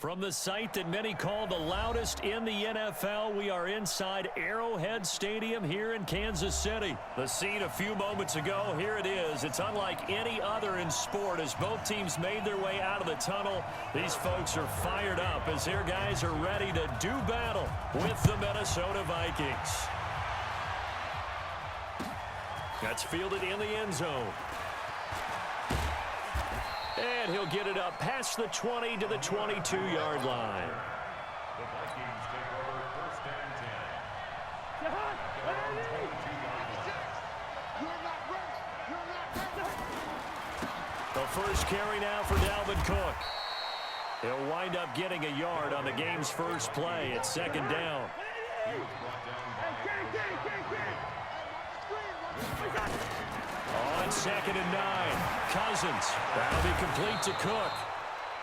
From the site that many call the loudest in the NFL, we are inside Arrowhead Stadium here in Kansas City. The scene a few moments ago, here it is. It's unlike any other in sport as both teams made their way out of the tunnel. These folks are fired up as their guys are ready to do battle with the Minnesota Vikings. That's fielded in the end zone. And he'll get it up past the 20 to the 22-yard line. The Vikings take over first and 10. The first carry now for Dalvin Cook. He'll wind up getting a yard on the game's first play at second down. On second and 9, Cousins. That'll be complete to Cook.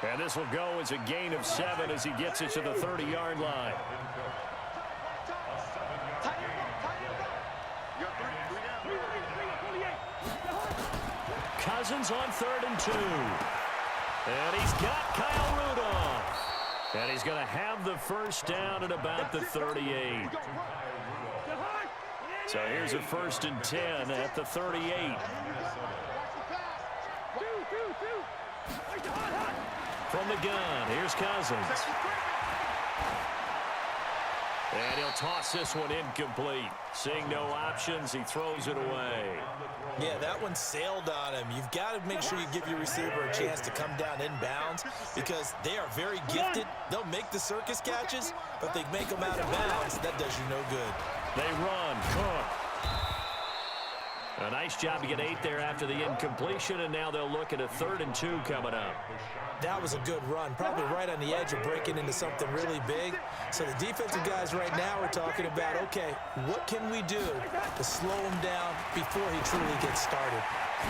And this will go as a gain of 7 as he gets it to the 30-yard line. Cousins on 3rd and 2. And he's got Kyle Rudolph. And he's going to have the first down at about the 38. So here's a 1st and 10 at the 38. From the gun, here's Cousins. And he'll toss this one incomplete. Seeing no options, he throws it away. Yeah, that one sailed on him. You've got to make sure you give your receiver a chance to come down inbounds because they are very gifted. They'll make the circus catches, but if they make them out of bounds, that does you no good. They run. Cook. A nice job to get 8 there after the incompletion, and now they'll look at a 3rd and 2 coming up. That was a good run, probably right on the edge of breaking into something really big. So the defensive guys right now are talking about, okay, what can we do to slow him down before he truly gets started?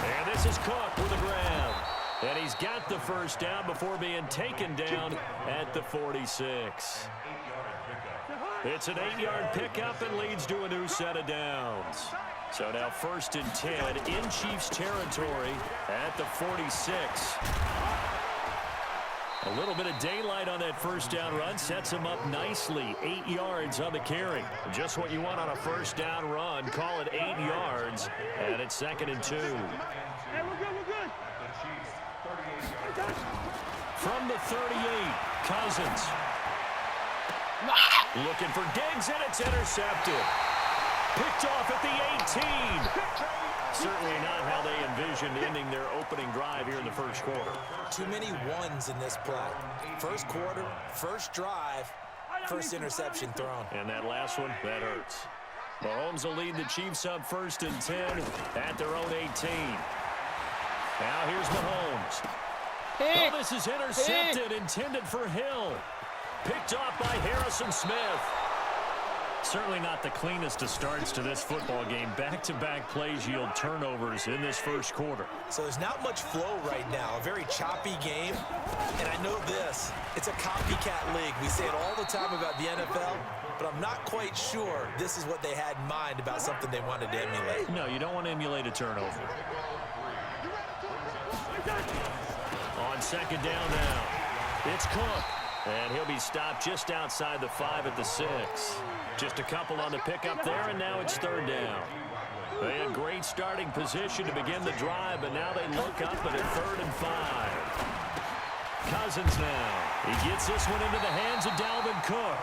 And this is Cook with a grab. And he's got the first down before being taken down at the 46. It's an 8-yard pickup and leads to a new set of downs. So now 1st and 10 in Chiefs territory at the 46. A little bit of daylight on that first down run sets him up nicely. 8 yards on the carry. Just what you want on a first down run. Call it 8 yards. And it's 2nd and 2. Hey, we're good, we're good. From the 38, Cousins. Looking for Diggs, and it's intercepted. Picked off at the 18. Certainly not how they envisioned ending their opening drive here in the first quarter. Too many ones in this play. First quarter, first drive, first interception thrown. And that last one, that hurts. Mahomes will lead the Chiefs up 1st and 10 at their own 18. Now here's Mahomes. Oh, this is intercepted, intended for Hill. Picked off by Harrison Smith. Certainly not the cleanest of starts to this football game. Back-to-back plays yield turnovers in this first quarter. So there's not much flow right now. A very choppy game. And I know this. It's a copycat league. We say it all the time about the NFL, but I'm not quite sure this is what they had in mind about something they wanted to emulate. No, you don't want to emulate a turnover. On 2nd down now, it's Cook. And he'll be stopped just outside the 5 at the 6. Just a couple on the pickup there, and now it's 3rd down. They had great starting position to begin the drive, but now they look up at a 3rd and 5. Cousins now. He gets this one into the hands of Dalvin Cook.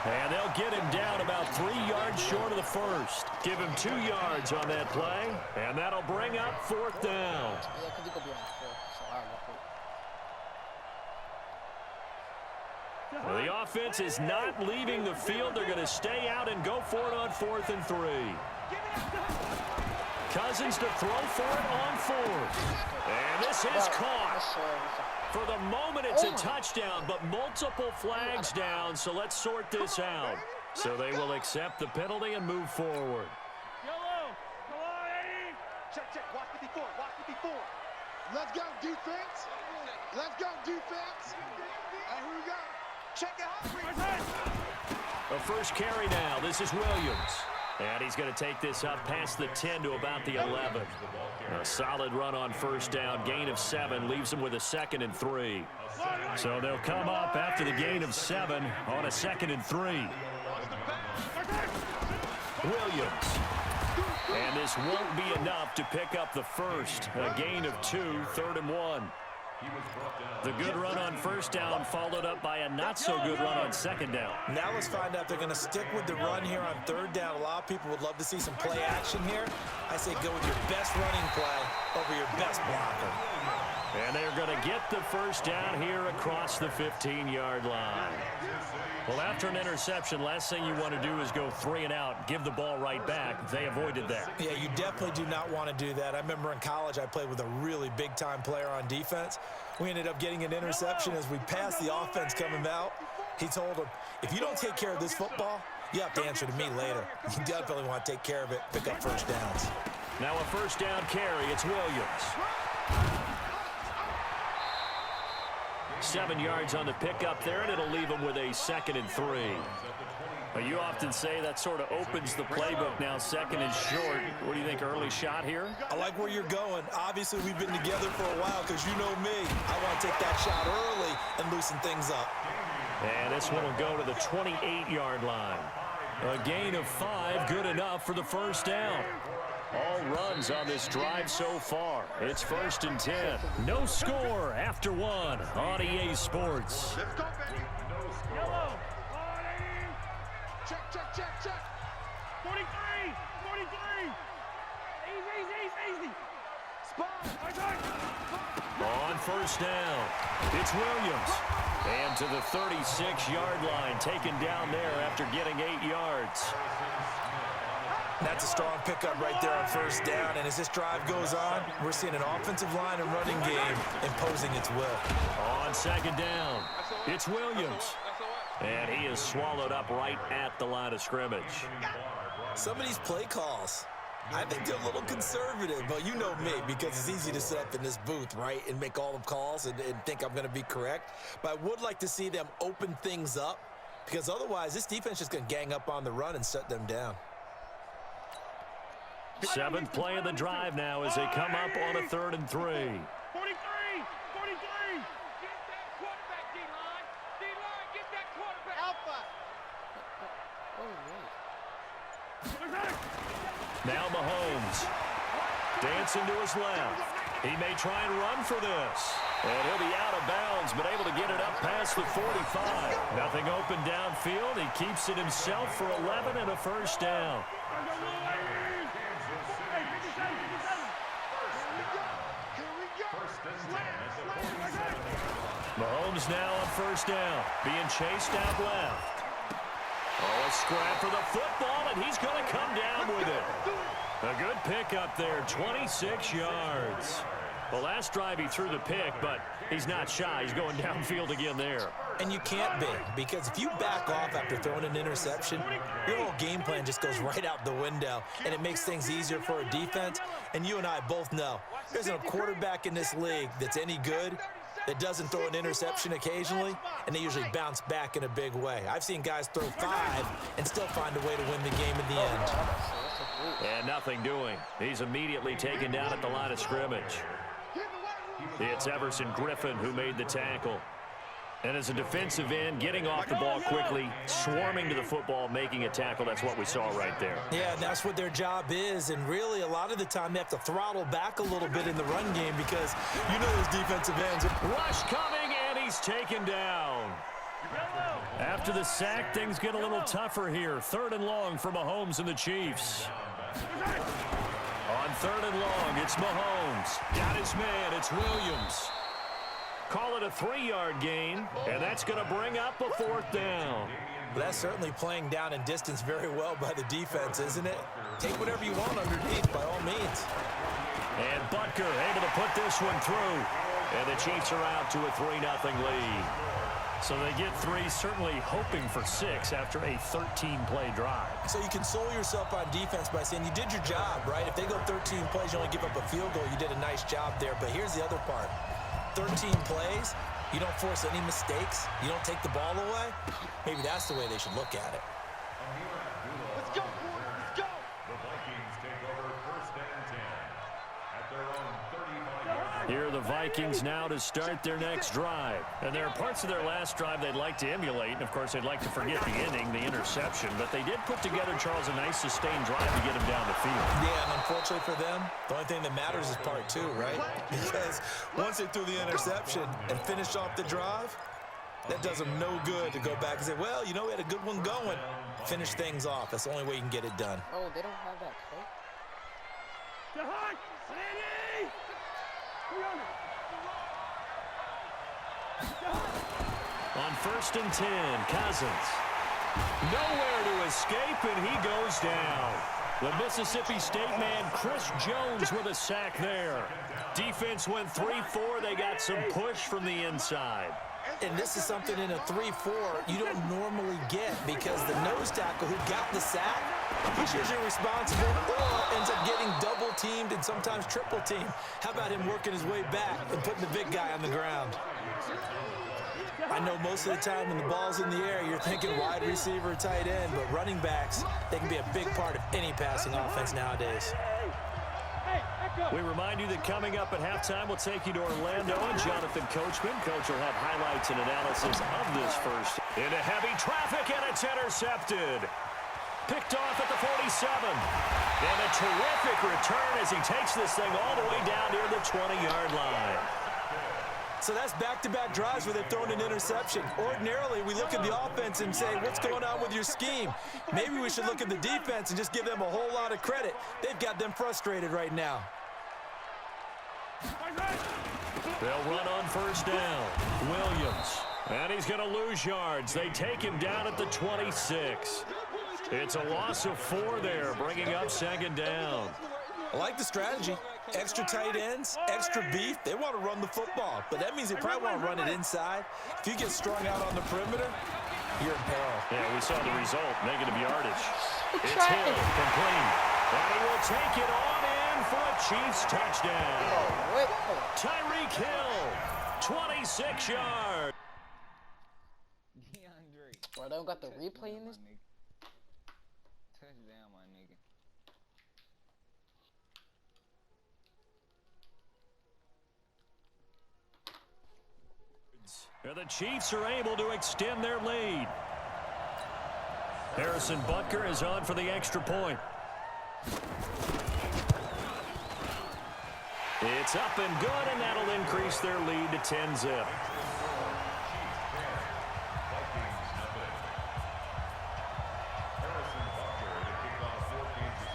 And they'll get him down about 3 yards short of the first. Give him 2 yards on that play, and that'll bring up 4th down. Well, the offense is not leaving the field. They're going to stay out and go for it on 4th and 3. Cousins to throw for it on 4th. And this is caught. For the moment, it's a touchdown, but multiple flags down, so let's sort this out. So they will accept the penalty and move forward. Yellow. Come on, Eddie. Check, check. Watch 54. Watch 54. Let's go, defense. Let's go, defense. And here we go. Check it out. A first carry now. This is Williams. And he's going to take this up past the 10 to about the 11. A solid run on first down. Gain of 7 leaves him with a 2nd and 3. So they'll come up after the gain of 7 on a 2nd and 3. Williams. And this won't be enough to pick up the first. A gain of 2, 3rd and 1. The good run on first down followed up by a not-so-good run on 2nd down. Now let's find out they're going to stick with the run here on 3rd down. A lot of people would love to see some play action here. I say go with your best running play over your best blocker. And they're going to get the first down here across the 15-yard line. Well, after an interception, last thing you want to do is go 3 and out, give the ball right back. They avoided that. Yeah, you definitely do not want to do that. I remember in college I played with a really big-time player on defense. We ended up getting an interception as we passed the offense coming out. He told him, if you don't take care of this football, you have to answer to me later. You definitely want to take care of it, pick up first downs. Now a first down carry. It's Williams. 7 yards on the pickup there, and it'll leave him with a 2nd and 3. You often say that sort of opens the playbook now, 2nd and short. What do you think, early shot here? I like where you're going. Obviously, we've been together for a while because you know me. I want to take that shot early and loosen things up. And this one will go to the 28-yard line. A gain of 5, good enough for the first down. All runs on this drive so far. It's 1st and 10. No score after 1 on EA Sports. Let's go, baby. Yellow. Check, check, check, check. 43. 43. Easy. Spot. On first down, it's Williams. And to the 36-yard line, taken down there after getting 8 yards. That's a strong pickup right there on first down. And as this drive goes on, we're seeing an offensive line and running game imposing its will. On 2nd down, it's Williams. And he is swallowed up right at the line of scrimmage. Some of these play calls, I think they're a little conservative, but you know me, because it's easy to sit up in this booth, right, and make all the calls and think I'm going to be correct. But I would like to see them open things up, because otherwise this defense is just going to gang up on the run and shut them down. 7th play of the drive now as they come up on a 3rd and 3. 43. 43. Get that quarterback, D-line. D-line, get that quarterback. Alpha. Now Mahomes. Dancing to his left. He may try and run for this. And he'll be out of bounds, but able to get it up past the 45. Nothing open downfield. He keeps it himself for 11 and a first down. Mahomes now on first down, being chased out left. Oh, a scrap for the football, and he's going to come down with it. A good pickup there, 26 yards. The last drive he threw the pick, but he's not shy. He's going downfield again there. And you can't be, because if you back off after throwing an interception, your whole game plan just goes right out the window, and it makes things easier for a defense. And you and I both know there's no quarterback in this league that's any good that doesn't throw an interception occasionally, and they usually bounce back in a big way. I've seen guys throw 5 and still find a way to win the game in the end. And nothing doing. He's immediately taken down at the line of scrimmage. It's Everson Griffin who made the tackle. And as a defensive end, getting off the ball quickly, swarming to the football, making a tackle, that's what we saw right there. Yeah, that's what their job is, and really a lot of the time they have to throttle back a little bit in the run game because you know those defensive ends. Rush coming, and he's taken down. After the sack, things get a little tougher here. 3rd and long for Mahomes and the Chiefs. On 3rd and long, it's Mahomes. Got his man, it's Williams. Call it a 3-yard gain, and that's going to bring up a 4th down. That's certainly playing down in distance very well by the defense, isn't it? Take whatever you want underneath, by all means. And Butker able to put this one through. And the Chiefs are out to a 3-0 lead. So they get 3, certainly hoping for 6 after a 13-play drive. So you console yourself on defense by saying you did your job, right? If they go 13 plays, you only give up a field goal, you did a nice job there. But here's the other part. 13 plays, you don't force any mistakes, you don't take the ball away. Maybe that's the way they should look at it. Let's go, boys. Let's go. Here are the Vikings now to start their next drive. And there are parts of their last drive they'd like to emulate. And, of course, they'd like to forget the inning, the interception. But they did put together, Charles, a nice sustained drive to get him down the field. Yeah, and unfortunately for them, the only thing that matters is part two, right? Because once they threw the interception and finished off the drive, that does them no good to go back and say, well, you know, we had a good one going. Finish things off. That's the only way you can get it done. Oh, they don't have that code? Jahan! Sandy! On 1st and 10, Cousins. Nowhere to escape, and he goes down. The Mississippi State man, Chris Jones, with a sack there. Defense went 3-4. They got some push from the inside. And this is something in a 3-4 you don't normally get because the nose tackle who got the sack, he's usually responsible or ends up getting double-teamed and sometimes triple-teamed. How about him working his way back and putting the big guy on the ground? I know most of the time when the ball's in the air, you're thinking wide receiver, tight end, but running backs, they can be a big part of any passing offense nowadays. We remind you that coming up at halftime, we'll take you to Orlando and Jonathan Coachman. Coach will have highlights and analysis of this first. Into heavy traffic, and it's intercepted. Picked off at the 47. And a terrific return as he takes this thing all the way down near the 20-yard line. So that's back-to-back drives where they're throwing an interception. Ordinarily, we look at the offense and say, what's going on with your scheme? Maybe we should look at the defense and just give them a whole lot of credit. They've got them frustrated right now. They'll run on 1st down. Williams. And he's going to lose yards. They take him down at the 26. It's a loss of 4 there, bringing up 2nd down. I like the strategy. Extra tight ends, extra beef. They want to run the football, but that means they probably want to run it inside. If you get strung out on the perimeter, you're in peril. Yeah, we saw the result, negative yardage. It's Hill, complete. And he will take it on in for a Chiefs touchdown. Tyreek Hill, 26 yards. Bro, they don't got the replay in this? Touchdown, my nigga. The Chiefs are able to extend their lead. Harrison Butker is on for the extra point. It's up and good, and that'll increase their lead to 10-zip.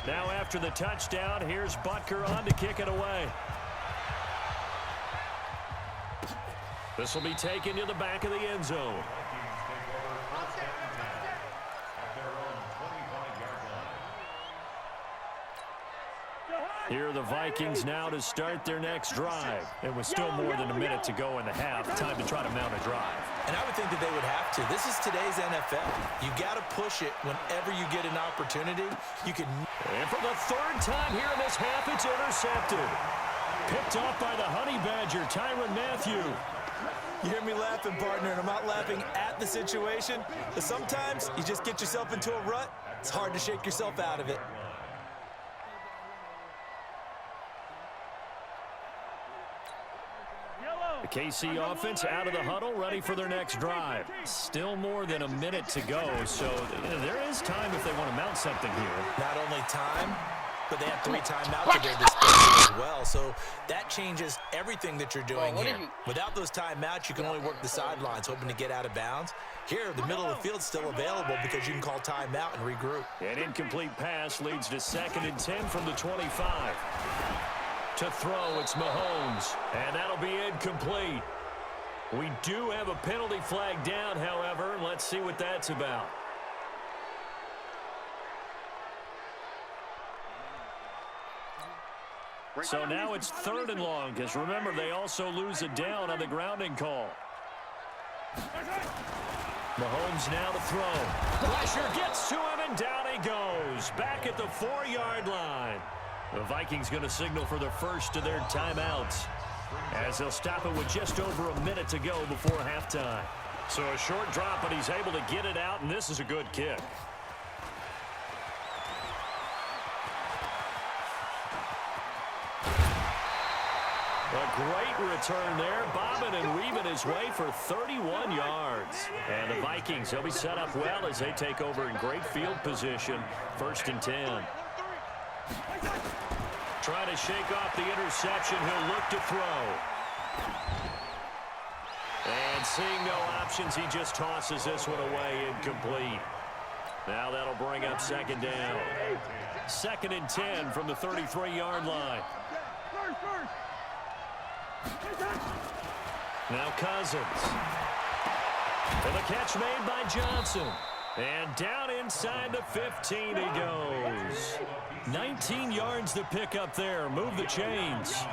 Now after the touchdown, here's Butker on to kick it away. This will be taken to the back of the end zone. Here are the Vikings now to start their next drive. It was still more than a minute to go in the half. Time to try to mount a drive. And I would think that they would have to. This is today's NFL. You got to push it whenever you get an opportunity. You can. And for the 3rd time here in this half, it's intercepted. Picked off by the Honey Badger, Tyrann Mathieu. You hear me laughing, partner, and I'm not laughing at the situation. But sometimes you just get yourself into a rut. It's hard to shake yourself out of it. The KC offense out of the huddle, ready for their next drive. Still more than a minute to go, so there is time if they want to mount something here. Not only time, but they have 3 timeouts at their disposal as well. So that changes everything that you're doing here. Without those timeouts, you can only work the sidelines, hoping to get out of bounds. Here, the middle of the field's still available because you can call timeout and regroup. An incomplete pass leads to 2nd and 10 from the 25. To throw, it's Mahomes, and that'll be incomplete. We do have a penalty flag down, however. Let's see what that's about. So now it's 3rd and long, because remember, they also lose it down on the grounding call. Mahomes now to throw. Pressure gets to him, and down he goes. Back at the 4-yard line. The Vikings going to signal for the first of their timeouts, as they'll stop it with just over a minute to go before halftime. So a short drop, but he's able to get it out, and this is a good kick. A great return there, bobbing and weaving his way for 31 yards. And the Vikings, they'll be set up well as they take over in great field position. 1st and 10. Trying to shake off the interception. He'll look to throw. And seeing no options, he just tosses this one away, incomplete. Now that'll bring up 2nd down. 2nd and 10 from the 33-yard line. Now Cousins. And the catch made by Johnson. And down inside the 15 he goes. 19 yards to pick up there. Move the chains.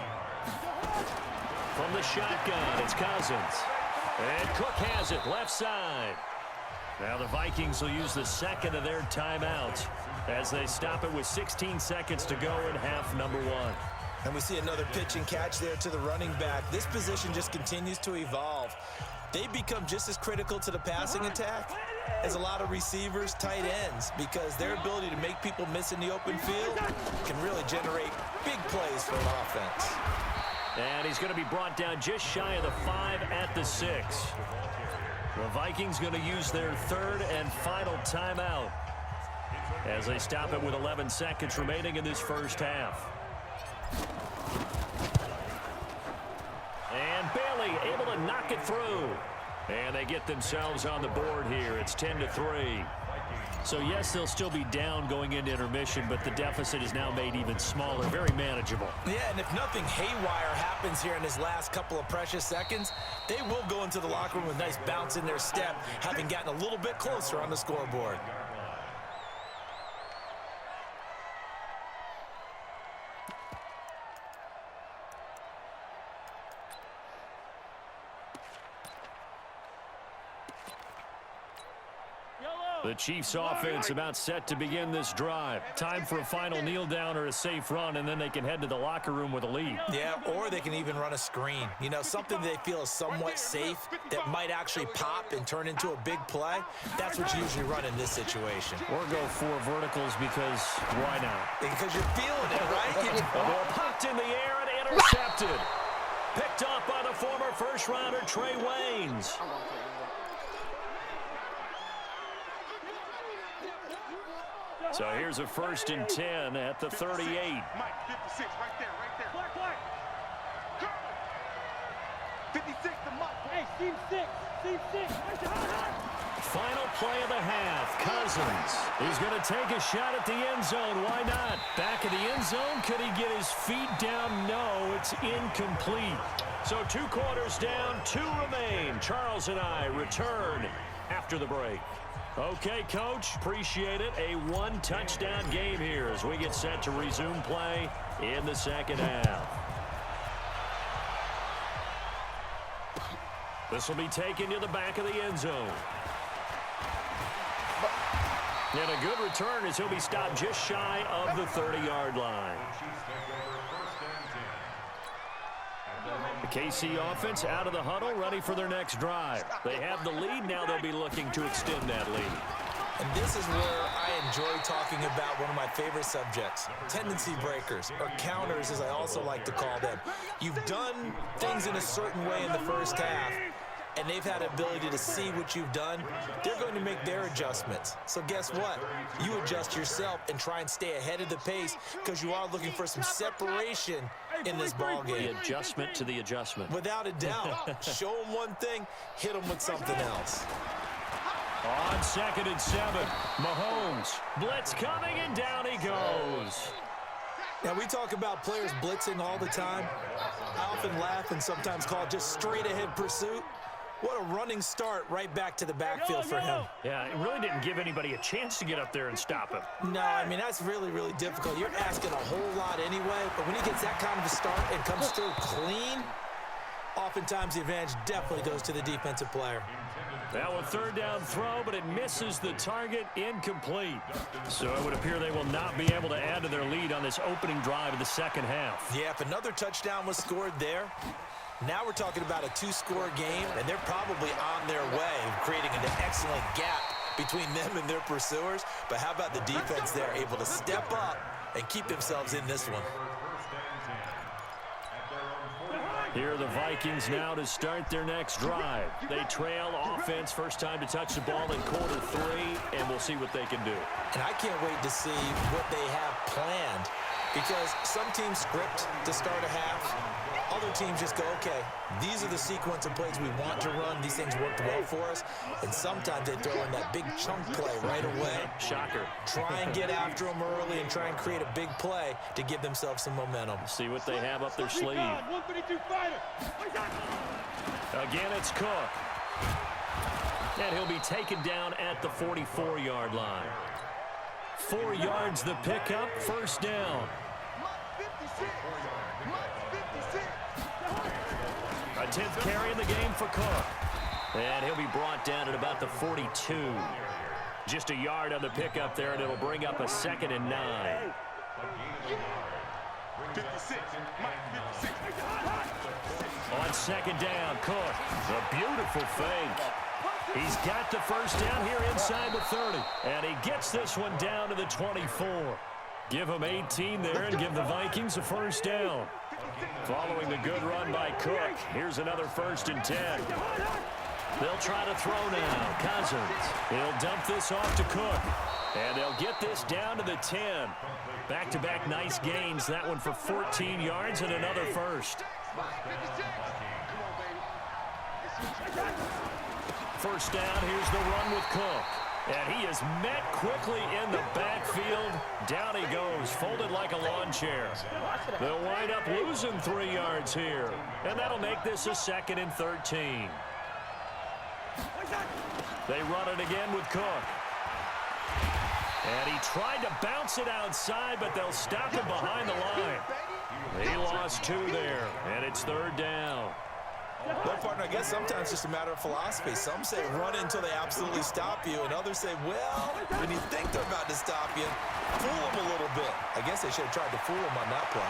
From the shotgun, it's Cousins. And Cook has it left side. Now the Vikings will use the 2nd of their timeouts as they stop it with 16 seconds to go in half number 1. And we see another pitch and catch there to the running back. This position just continues to evolve. They become just as critical to the passing attack as a lot of receivers, tight ends, because their ability to make people miss in the open field can really generate big plays for an offense. And he's going to be brought down just shy of the 5 at the 6. The Vikings going to use their 3rd and final timeout as they stop it with 11 seconds remaining in this first half. And Bailey able to knock it through. And they get themselves on the board here. It's 10-3. So, yes, they'll still be down going into intermission, but the deficit is now made even smaller, very manageable. Yeah, and if nothing haywire happens here in his last couple of precious seconds, they will go into the locker room with a nice bounce in their step, having gotten a little bit closer on the scoreboard. The Chiefs offense about set to begin this drive. Time for a final kneel down or a safe run, and then they can head to the locker room with a lead. Yeah, or they can even run a screen. You know, something they feel is somewhat safe that might actually pop and turn into a big play. That's what you usually run in this situation. Or go 4 verticals because why not? Because you're feeling it, right? Ball popped in the air and intercepted. Picked off by the former first-rounder Trey Waynes. So here's a 1st and 10 at the 38. Mike, 56, right there. Black. 56 to Mike. Hey, Steve 6. Final play of the half. Cousins is going to take a shot at the end zone. Why not? Back of the end zone. Could he get his feet down? No, it's incomplete. So 2 quarters down, 2 remain. Charles and I return after the break. Okay, Coach, appreciate it. A 1-touchdown game here as we get set to resume play in the second half. This will be taken to the back of the end zone. And a good return as he'll be stopped just shy of the 30-yard line. The KC offense out of the huddle, ready for their next drive. They have the lead. Now they'll be looking to extend that lead. And this is where I enjoy talking about one of my favorite subjects, tendency breakers, or counters as I also like to call them. You've done things in a certain way in the first half, and they've had the ability to see what you've done. They're going to make their adjustments. So guess what? You adjust yourself and try and stay ahead of the pace because you are looking for some separation in this ball game. The adjustment to the adjustment. Without a doubt. Show them one thing, hit them with something else. On 2nd and 7, Mahomes. Blitz coming, and down he goes. Now, we talk about players blitzing all the time. I often laugh and sometimes call it just straight-ahead pursuit. What a running start right back to the backfield for him. Yeah, it really didn't give anybody a chance to get up there and stop him. No, I mean, that's really, really difficult. You're asking a whole lot anyway, but when he gets that kind of a start and comes through clean, oftentimes the advantage definitely goes to the defensive player. Now a 3rd down throw, but it misses the target, incomplete. So it would appear they will not be able to add to their lead on this opening drive of the second half. Yeah, if another touchdown was scored there, now we're talking about a 2-score game, and they're probably on their way, creating an excellent gap between them and their pursuers. But how about the defense there, able to step up and keep themselves in this one? Here are the Vikings now to start their next drive. They trail offense, first time to touch the ball in quarter 3, and we'll see what they can do. And I can't wait to see what they have planned, because some teams script to start a half. Other teams just go, okay, these are the sequence of plays we want to run. These things worked well for us. And sometimes they throw in that big chunk play right away. Shocker. Try and get after them early and try and create a big play to give themselves some momentum. See what they have up their sleeve. 152 fighter. Again, it's Cook. And he'll be taken down at the 44-yard line. 4 yards the pickup, first down. A 10th carry in the game for Cook. And he'll be brought down at about the 42. Just a yard on the pickup there, and it'll bring up a 2nd and 9. 56. On 2nd down, Cook. A beautiful fake. He's got the first down here inside the 30. And he gets this one down to the 24. Give him 18 there and give the Vikings a first down. Following the good run by Cook, here's another 1st and 10. They'll try to throw now. Cousins. He'll dump this off to Cook. And they'll get this down to the 10. Back-to-back nice gains. That one for 14 yards and another first. First down, here's the run with Cook. And he is met quickly in the backfield. Down he goes, folded like a lawn chair. They'll wind up losing 3 yards here. And that'll make this a 2nd and 13. They run it again with Cook. And he tried to bounce it outside, but they'll stop him behind the line. He lost 2 there, and it's 3rd down. Well, partner, I guess sometimes it's just a matter of philosophy. Some say run until they absolutely stop you, and others say, well, when you think they're about to stop you, fool them a little bit. I guess they should have tried to fool him on that play.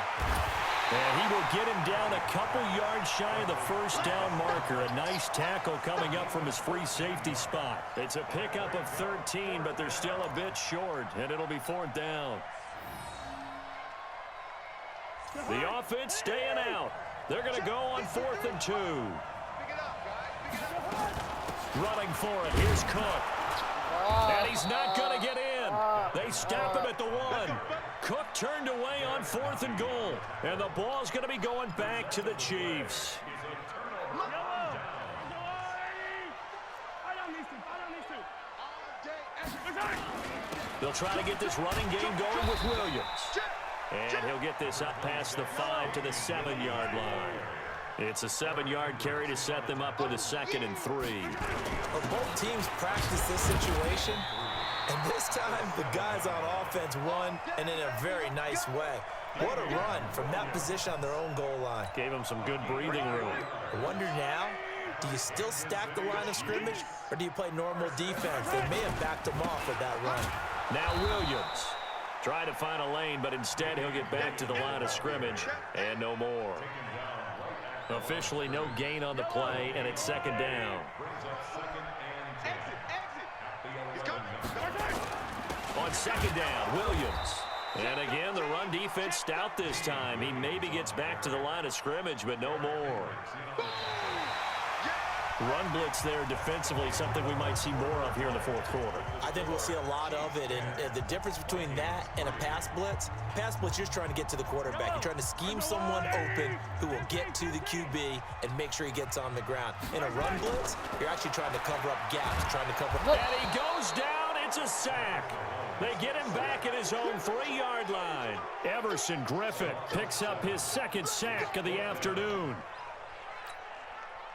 And he will get him down a couple yards shy of the first down marker. A nice tackle coming up from his free safety spot. It's a pickup of 13, but they're still a bit short, and it'll be 4th down. The offense staying out. They're going to go on 4th and 2. Running for it. Here's Cook. And he's not going to get in. They stop him at the 1. Cook turned away on 4th and goal. And the ball's going to be going back to the Chiefs. They'll try to get this running game going with Williams. And he'll get this up past the 5 to the 7-yard line. It's a 7-yard carry to set them up with a 2nd and 3. Well, both teams practice this situation, and this time the guys on offense won, and in a very nice way. What a run from that position on their own goal line. Gave them some good breathing room. I wonder now, do you still stack the line of scrimmage, or do you play normal defense? They may have backed them off with that run. Now Williams. Try to find a lane, but instead he'll get back to the line of scrimmage, and no more. Officially no gain on the play, and it's 2nd down. On 2nd down, Williams. And again, the run defense stout this time. He maybe gets back to the line of scrimmage, but no more. Run blitz there defensively, something we might see more of here in the 4th quarter. I think we'll see a lot of it, and the difference between that and a pass blitz, you're just trying to get to the quarterback. You're trying to scheme someone open who will get to the QB and make sure he gets on the ground. In a run blitz, you're actually trying to cover up gaps, trying to cover up. And he goes down. It's a sack. They get him back at his own 3-yard line. Everson Griffin picks up his 2nd sack of the afternoon.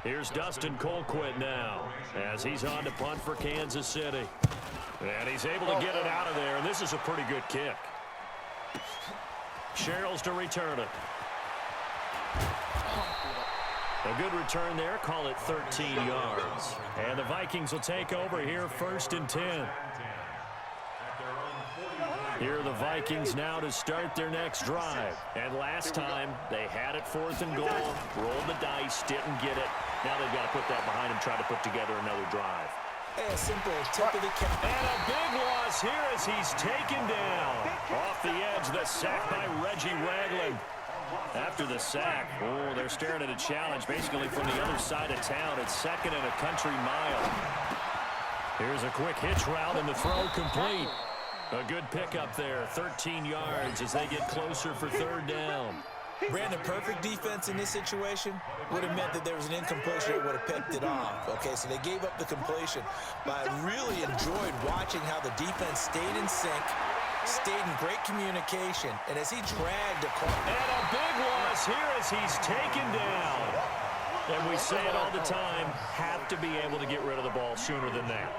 Here's Dustin Colquitt now as he's on to punt for Kansas City. And he's able to get it out of there, and this is a pretty good kick. Sherrills to return it. A good return there, call it 13 yards. And the Vikings will take over here, 1st and 10. Here are the Vikings now to start their next drive. And last time, they had it 4th and goal, rolled the dice, didn't get it. Now they've got to put that behind them, try to put together another drive. Hey, a simple tip of the cap. And a big loss here as he's taken down. Off the edge, the sack by Reggie Ragland. After the sack, oh, they're staring at a challenge basically from the other side of town. It's 2nd and a country mile. Here's a quick hitch route and the throw complete. A good pickup there, 13 yards as they get closer for 3rd down. Brandon, perfect defense in this situation would have meant that there was an incompletion that would have picked it off. Okay, so they gave up the completion. But I really enjoyed watching how the defense stayed in sync, stayed in great communication, and as he dragged a corner. And a big loss here as he's taken down. And we say it all the time, have to be able to get rid of the ball sooner than that.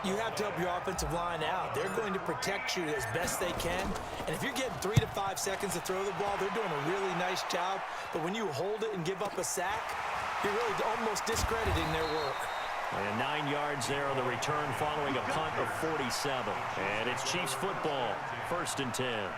You have to help your offensive line out. They're going to protect you as best they can. And if you're getting 3 to 5 seconds to throw the ball, they're doing a really nice job. But when you hold it and give up a sack, you're really almost discrediting their work. And 9 yards there on the return following a punt of 47. And it's Chiefs football, 1st and 10.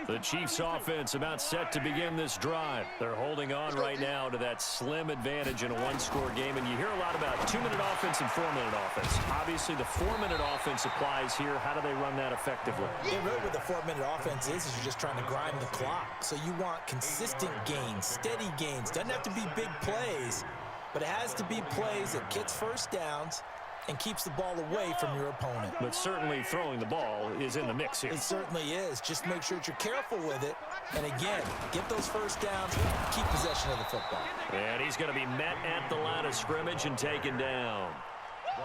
The Chiefs offense about set to begin this drive. They're holding on right now to that slim advantage in a one-score game. And you hear a lot about 2-minute offense and 4-minute offense. Obviously, the 4-minute offense applies here. How do they run that effectively? Yeah, really what the 4-minute offense is you're just trying to grind the clock. So you want consistent gains, steady gains. Doesn't have to be big plays, but it has to be plays that gets first downs and keeps the ball away from your opponent. But certainly throwing the ball is in the mix here. It certainly is. Just make sure that you're careful with it. And again, get those first downs, keep possession of the football. And he's going to be met at the line of scrimmage and taken down.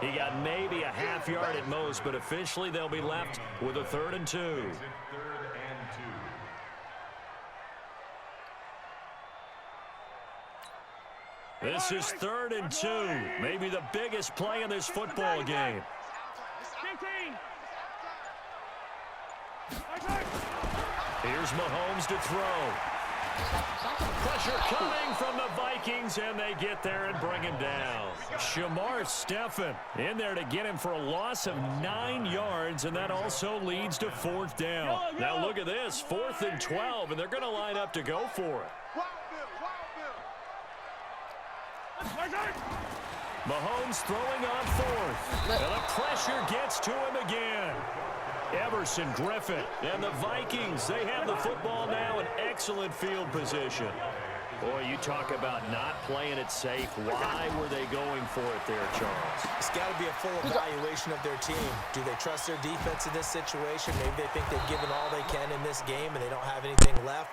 He got maybe a half yard at most, but officially they'll be left with a 3rd and 2. This is 3rd and 2. Maybe the biggest play in this football game. Here's Mahomes to throw. Pressure coming from the Vikings, and they get there and bring him down. Shamar Stephen in there to get him for a loss of 9 yards, and that also leads to 4th down. Now look at this, 4th and 12, and they're going to line up to go for it. Mahomes throwing on 4th. And the pressure gets to him again. Everson Griffin and the Vikings, they have the football now in excellent field position. Boy, you talk about not playing it safe. Why were they going for it there, Charles? It's got to be a full evaluation of their team. Do they trust their defense in this situation? Maybe they think they've given all they can in this game and they don't have anything left.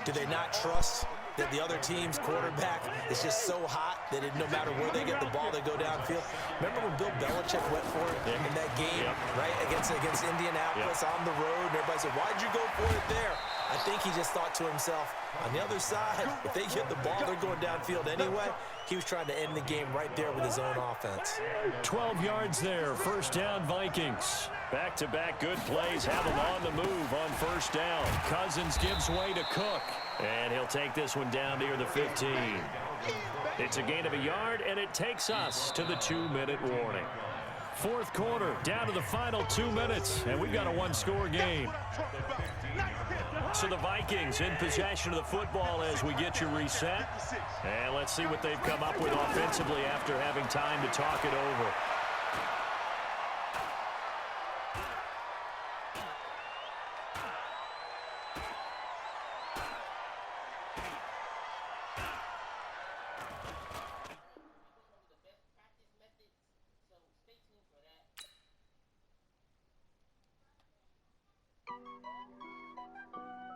Do they not trust that the other team's quarterback is just so hot that no matter where they get the ball, they go downfield? Remember when Bill Belichick went for it in that game, right, against Indianapolis on the road, and everybody said, why'd you go for it there? I think he just thought to himself, on the other side, if they get the ball, they're going downfield anyway. He was trying to end the game right there with his own offense. 12 yards there, 1st down Vikings. Back-to-back good plays have him on the move on 1st down. Cousins gives way to Cook, and he'll take this one down near the 15. It's a gain of a yard, and it takes us to the 2-minute warning. 4th quarter, down to the final 2 minutes, and we've got a one-score game. So the Vikings in possession of the football as we get you reset. And let's see what they've come up with offensively after having time to talk it over.